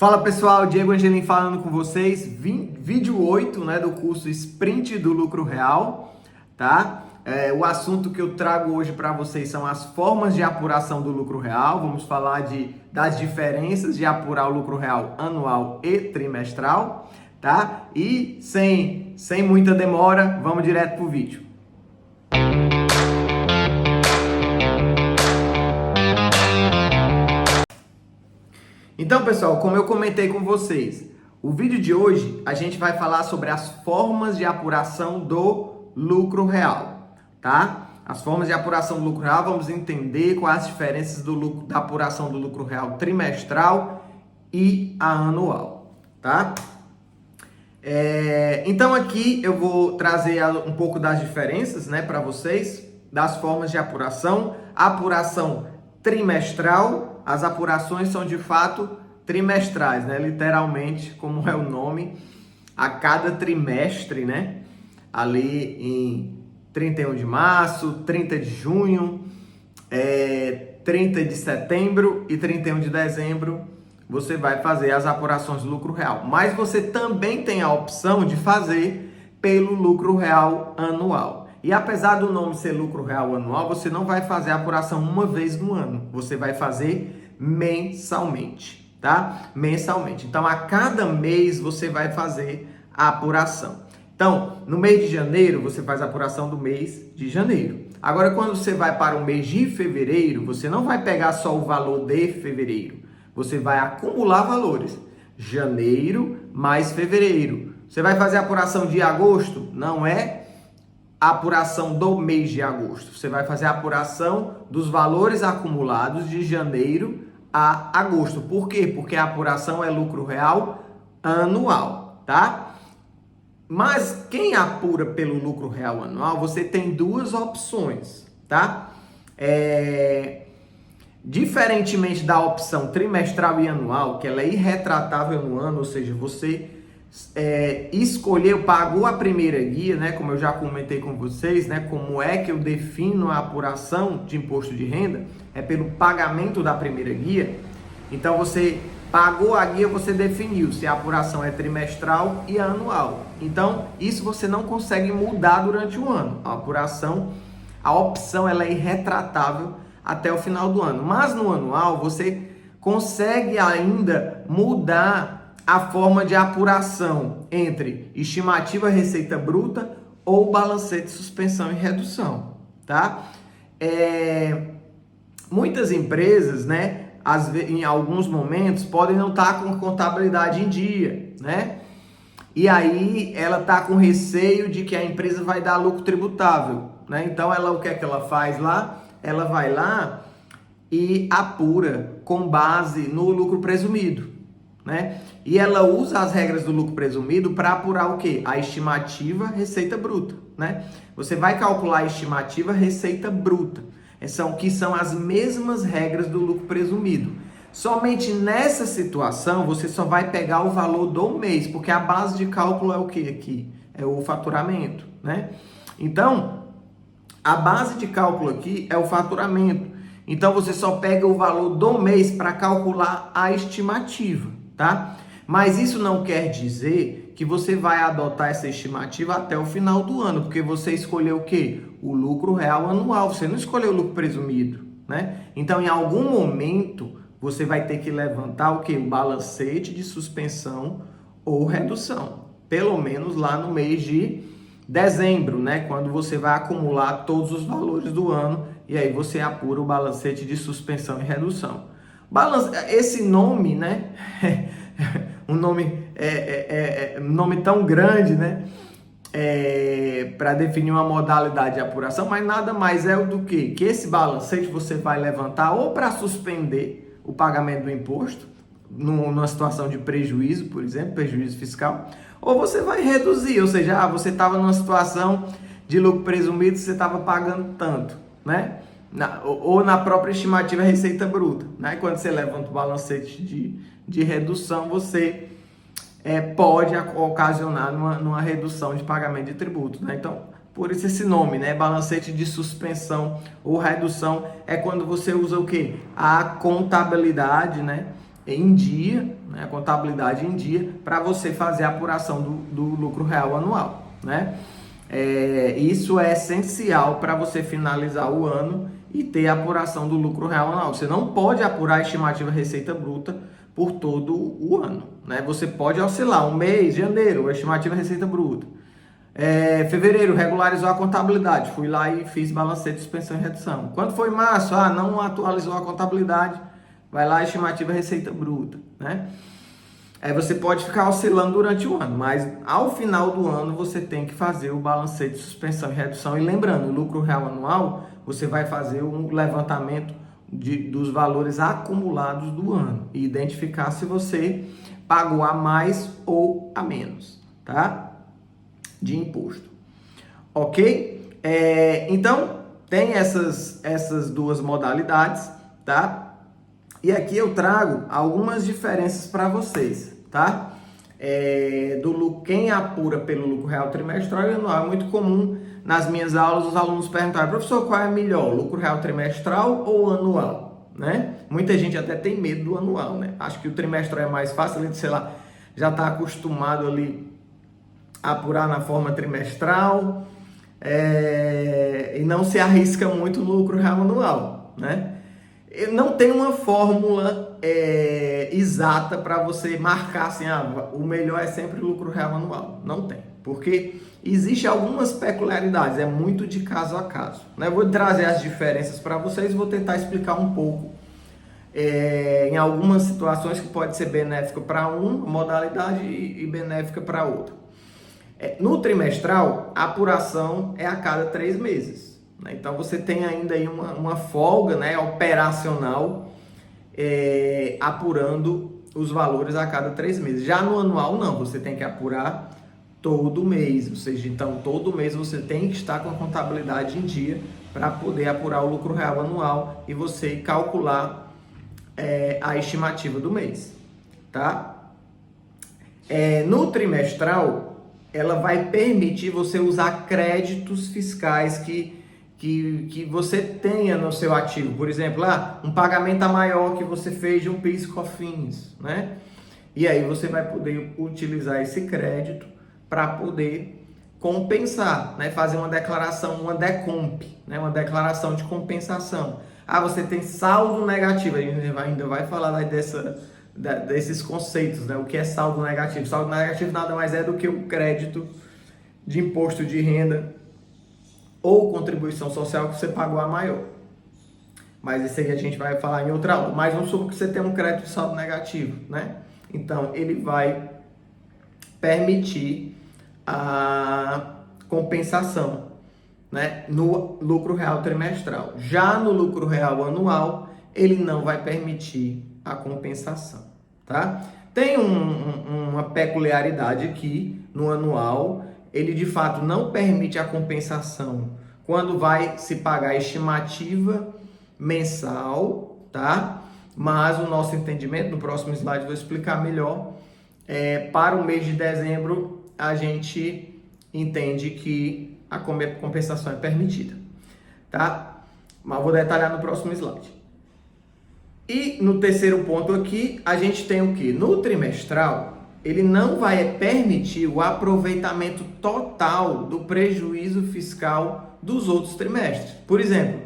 Fala pessoal, Diego Angelim falando com vocês, vídeo 8, né, do curso Sprint do Lucro Real, tá? O assunto que eu trago hoje para vocês são as formas de apuração do lucro real. Vamos falar das diferenças de apurar o lucro real anual e trimestral, tá? E sem muita demora, vamos direto pro vídeo. Então, pessoal, como eu comentei com vocês, o vídeo de hoje a gente vai falar sobre as formas de apuração do lucro real, tá? As formas de apuração do lucro real, vamos entender quais as diferenças da apuração do lucro real trimestral e a anual, tá? Então aqui eu vou trazer um pouco das diferenças, né, para vocês, das formas de apuração. A apuração trimestral, as apurações são de fato trimestrais, né? Literalmente, como é o nome, a cada trimestre, né? Ali em 31 de março, 30 de junho, 30 de setembro e 31 de dezembro, você vai fazer as apurações do lucro real. Mas você também tem a opção de fazer pelo lucro real anual. E apesar do nome ser lucro real anual, você não vai fazer a apuração uma vez no ano. Você vai fazer mensalmente, tá? Mensalmente. Então, a cada mês você vai fazer a apuração. Então, no mês de janeiro, você faz a apuração do mês de janeiro. Agora, quando você vai para o mês de fevereiro, você não vai pegar só o valor de fevereiro. Você vai acumular valores. Janeiro mais fevereiro. Você vai fazer a apuração de agosto? Não é a apuração do mês de agosto. Você vai fazer a apuração dos valores acumulados de janeiro a agosto. Por quê? Porque a apuração é lucro real anual, tá? Mas quem apura pelo lucro real anual, você tem duas opções, tá? Diferentemente da opção trimestral e anual, que ela é irretratável no ano, ou seja, você escolheu, pagou a primeira guia, né? Como eu já comentei com vocês, né? Como é que eu defino a apuração de imposto de renda? É pelo pagamento da primeira guia. Então você pagou a guia, você definiu se a apuração é trimestral e anual. Então isso você não consegue mudar durante o ano. A opção ela é irretratável até o final do ano. Mas no anual você consegue ainda mudar a forma de apuração entre estimativa receita bruta ou balancete suspensão e redução, tá? Muitas empresas, né, em alguns momentos podem não estar com contabilidade em dia, né? E aí ela está com receio de que a empresa vai dar lucro tributável, né? Então o que é que ela faz lá? Ela vai lá e apura com base no lucro presumido, né? E ela usa as regras do lucro presumido para apurar o quê? A estimativa receita bruta, né? Você vai calcular a estimativa receita bruta, que são as mesmas regras do lucro presumido. Somente nessa situação você só vai pegar o valor do mês, porque a base de cálculo é o que aqui? É o faturamento, né? Então, a base de cálculo aqui é o faturamento. Então você só pega o valor do mês para calcular a estimativa, tá? Mas isso não quer dizer que você vai adotar essa estimativa até o final do ano, porque você escolheu o quê? O lucro real anual, você não escolheu o lucro presumido, né? Então, em algum momento, você vai ter que levantar o quê? O balancete de suspensão ou redução, pelo menos lá no mês de dezembro, né? Quando você vai acumular todos os valores do ano e aí você apura o balancete de suspensão e redução. Esse nome, né? Um nome tão grande, né? Para definir uma modalidade de apuração, mas nada mais é do que esse balancete você vai levantar ou para suspender o pagamento do imposto, numa situação de prejuízo, por exemplo, prejuízo fiscal, ou você vai reduzir, ou seja, você estava numa situação de lucro presumido, você estava pagando tanto, né? Ou na própria estimativa receita bruta, né? Quando você levanta o balancete de redução, você pode ocasionar numa redução de pagamento de tributos, né? Então, por isso esse nome, né? Balancete de suspensão ou redução é quando você usa o quê? A contabilidade, né? em dia, né, a contabilidade em dia, para você fazer a apuração do lucro real anual, né? Isso é essencial para você finalizar o ano e ter a apuração do lucro real anual. Você não pode apurar a estimativa receita bruta por todo o ano, né? Você pode oscilar um mês, janeiro, a estimativa receita bruta. Fevereiro, regularizou a contabilidade, fui lá e fiz balancete de suspensão e redução. Quando foi março, não atualizou a contabilidade, vai lá a estimativa receita bruta, né? Você pode ficar oscilando durante o ano, mas ao final do ano você tem que fazer o balancete de suspensão e redução. E lembrando, o lucro real anual, você vai fazer um levantamento dos valores acumulados do ano e identificar se você pagou a mais ou a menos, tá? De imposto. Ok? Então, tem essas duas modalidades, tá? E aqui eu trago algumas diferenças para vocês, tá? Quem apura pelo lucro real trimestral e anual. É muito comum nas minhas aulas os alunos perguntarem: professor, qual é melhor, lucro real trimestral ou anual? Né? Muita gente até tem medo do anual, né? Acho que o trimestral é mais fácil, ele, sei lá, já está acostumado ali a apurar na forma trimestral e não se arrisca muito no lucro real anual, né? Não tem uma fórmula exata para você marcar assim, o melhor é sempre o lucro real anual. Não tem, porque existem algumas peculiaridades, é muito de caso a caso, né? Eu vou trazer as diferenças para vocês e vou tentar explicar um pouco em algumas situações que pode ser benéfica para uma modalidade e benéfica para outra. No trimestral, a apuração é a cada 3 meses. Então você tem ainda aí uma folga, né, operacional, apurando os valores a cada 3 meses. Já no anual não, você tem que apurar todo mês, ou seja, então todo mês você tem que estar com a contabilidade em dia para poder apurar o lucro real anual e você calcular a estimativa do mês, tá? No trimestral, ela vai permitir você usar créditos fiscais que você tenha no seu ativo. Por exemplo, um pagamento a maior que você fez de um PIS e COFINS, né? E aí você vai poder utilizar esse crédito para poder compensar, né? Fazer uma declaração, uma DECOMP, né? Uma declaração de compensação. Você tem saldo negativo, a gente ainda vai falar desses conceitos, né? O que é saldo negativo? Saldo negativo nada mais é do que o crédito de imposto de renda ou contribuição social que você pagou a maior. Mas isso aí a gente vai falar em outra aula. Mas vamos supor que você tem um crédito de saldo negativo, né? Então, ele vai permitir a compensação, né, no lucro real trimestral. Já no lucro real anual, ele não vai permitir a compensação, tá? Tem uma peculiaridade aqui no anual, ele de fato não permite a compensação quando vai se pagar a estimativa mensal, tá? Mas o nosso entendimento, no próximo slide vou explicar melhor, para o mês de dezembro a gente entende que a compensação é permitida, tá? Mas vou detalhar no próximo slide. E no terceiro ponto aqui, a gente tem o que? No trimestral, ele não vai permitir o aproveitamento total do prejuízo fiscal dos outros trimestres. Por exemplo,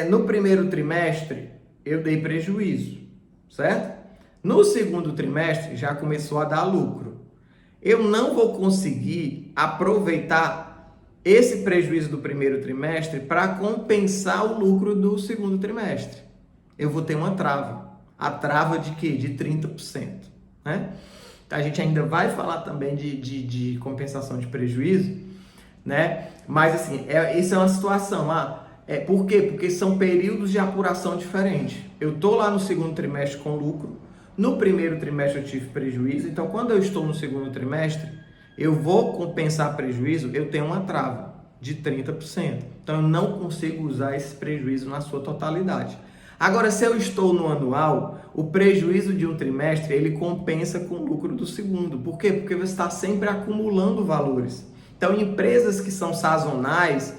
no primeiro trimestre eu dei prejuízo, certo? No segundo trimestre já começou a dar lucro. Eu não vou conseguir aproveitar esse prejuízo do primeiro trimestre para compensar o lucro do segundo trimestre. Eu vou ter uma trava. A trava de quê? De 30%. Né? A gente ainda vai falar também de compensação de prejuízo, né? Mas assim, isso é uma situação. Por quê? Porque são períodos de apuração diferentes. Eu estou lá no segundo trimestre com lucro, no primeiro trimestre eu tive prejuízo, então quando eu estou no segundo trimestre, eu vou compensar prejuízo, eu tenho uma trava de 30%. Então eu não consigo usar esse prejuízo na sua totalidade. Agora, se eu estou no anual, o prejuízo de um trimestre, ele compensa com o lucro do segundo. Por quê? Porque você está sempre acumulando valores. Então, empresas que são sazonais,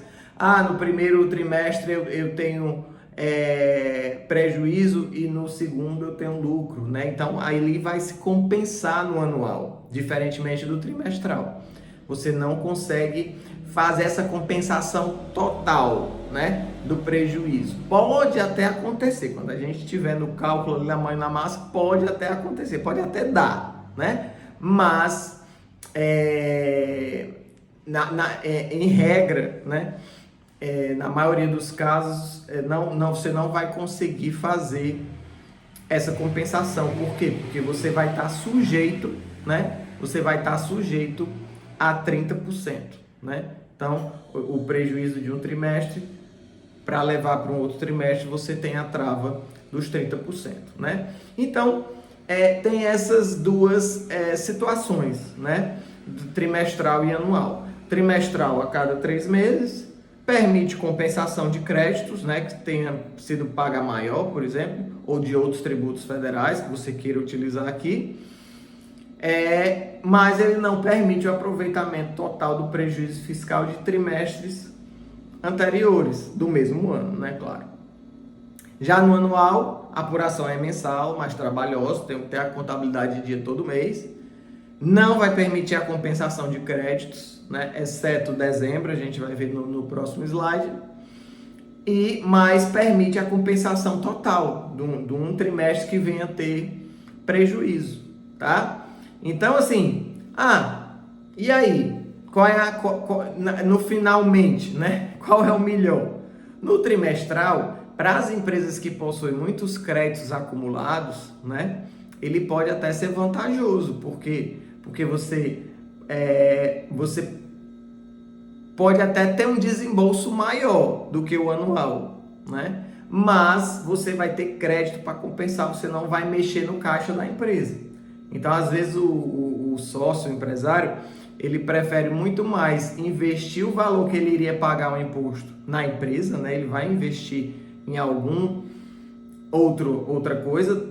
no primeiro trimestre eu tenho prejuízo e no segundo eu tenho lucro, né? Então aí ele vai se compensar no anual, diferentemente do trimestral. Você não consegue fazer essa compensação total, né, do prejuízo. Pode até acontecer, quando a gente estiver no cálculo ali na mão e na massa, pode até acontecer, pode até dar, né? Mas em regra, né, na maioria dos casos, você não vai conseguir fazer essa compensação. Por quê? Porque você vai estar sujeito, né? Você vai estar sujeito a 30%, né? Então, o prejuízo de um trimestre, para levar para um outro trimestre, você tem a trava dos 30%, né? Então, tem essas duas situações, né? Trimestral e anual. Trimestral a cada 3 meses, permite compensação de créditos, né, que tenha sido paga maior, por exemplo, ou de outros tributos federais que você queira utilizar aqui, mas ele não permite o aproveitamento total do prejuízo fiscal de trimestres anteriores, do mesmo ano, né, claro. Já no anual, a apuração é mensal, mais trabalhosa, tem que ter a contabilidade de dia todo mês, não vai permitir a compensação de créditos, né, exceto dezembro, a gente vai ver no próximo slide, mas permite a compensação total de um trimestre que venha a ter prejuízo, tá? Então, assim, e aí? No finalmente, né? Qual é o melhor? No trimestral, para as empresas que possuem muitos créditos acumulados, né? Ele pode até ser vantajoso, porque você pode até ter um desembolso maior do que o anual, né? Mas você vai ter crédito para compensar, você não vai mexer no caixa da empresa. Então, às vezes, o sócio, o empresário, ele prefere muito mais investir o valor que ele iria pagar o imposto na empresa, né? Ele vai investir em outra coisa,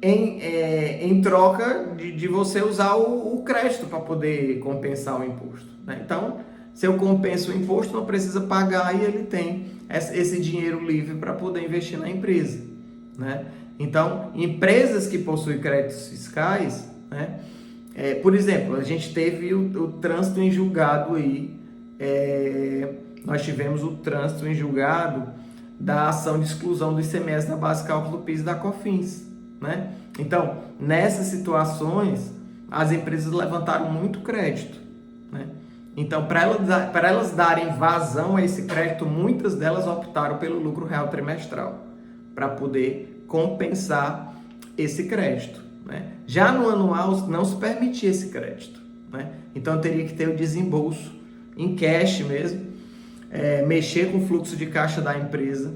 em troca de você usar o crédito para poder compensar o imposto, né? Então, se eu compenso o imposto, não precisa pagar e ele tem esse dinheiro livre para poder investir na empresa, né? Então, empresas que possuem créditos fiscais, né? Por exemplo, a gente teve o trânsito em julgado aí, nós tivemos o trânsito em julgado da ação de exclusão do ICMS da base de cálculo do PIS e da COFINS, né? Então, nessas situações, as empresas levantaram muito crédito, né? Então, para elas darem vazão a esse crédito, muitas delas optaram pelo lucro real trimestral, para poder compensar esse crédito, né? Já no anual, não se permitia esse crédito, né? Então, teria que ter o desembolso em cash mesmo, mexer com o fluxo de caixa da empresa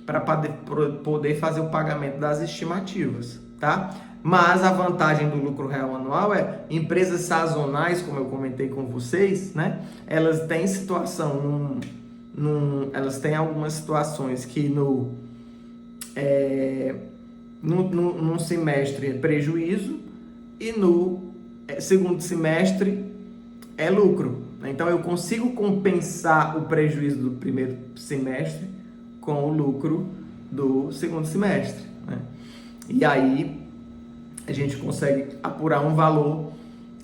para poder fazer o pagamento das estimativas, tá? Mas a vantagem do lucro real anual empresas sazonais, como eu comentei com vocês, né? Elas têm situação, elas têm algumas situações que num semestre é prejuízo e no segundo semestre é lucro. Então, eu consigo compensar o prejuízo do primeiro semestre com o lucro do segundo semestre, né? E aí, a gente consegue apurar um valor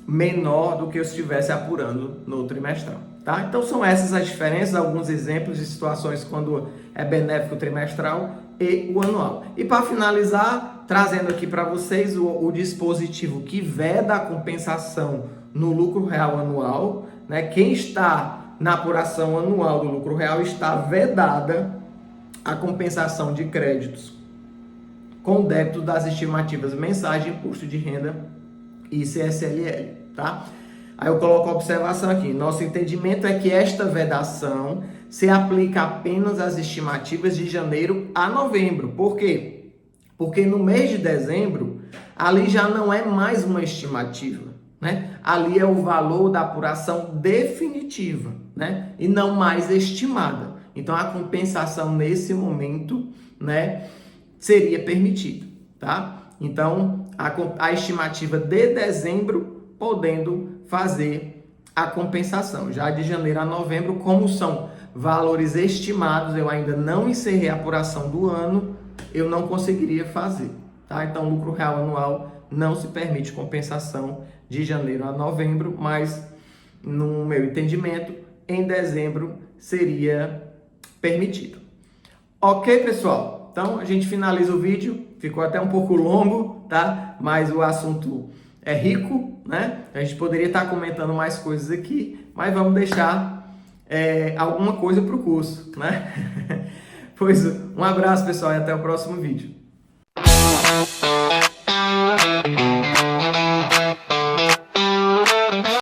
menor do que eu estivesse apurando no trimestral, tá? Então, são essas as diferenças, alguns exemplos de situações quando é benéfico o trimestral e o anual. E para finalizar, trazendo aqui para vocês o dispositivo que veda a compensação no lucro real anual, né? Quem está na apuração anual do lucro real está vedada a compensação de créditos com débito das estimativas mensais de imposto de renda e CSLL, tá? Aí eu coloco a observação aqui. Nosso entendimento é que esta vedação se aplica apenas às estimativas de janeiro a novembro. Por quê? Porque no mês de dezembro, ali já não é mais uma estimativa, né? Ali é o valor da apuração definitiva, né? E não mais estimada. Então, a compensação nesse momento, né, seria permitida, tá? Então, a estimativa de dezembro podendo fazer a compensação. Já de janeiro a novembro, como são valores estimados, eu ainda não encerrei a apuração do ano, eu não conseguiria fazer, tá? Então, lucro real anual não se permite compensação de janeiro a novembro, mas no meu entendimento, em dezembro seria permitido. Ok, pessoal? Então, a gente finaliza o vídeo, ficou até um pouco longo, tá? Mas o assunto é rico, né? A gente poderia estar comentando mais coisas aqui, mas vamos deixar alguma coisa para o curso, né? Pois um abraço, pessoal, e até o próximo vídeo.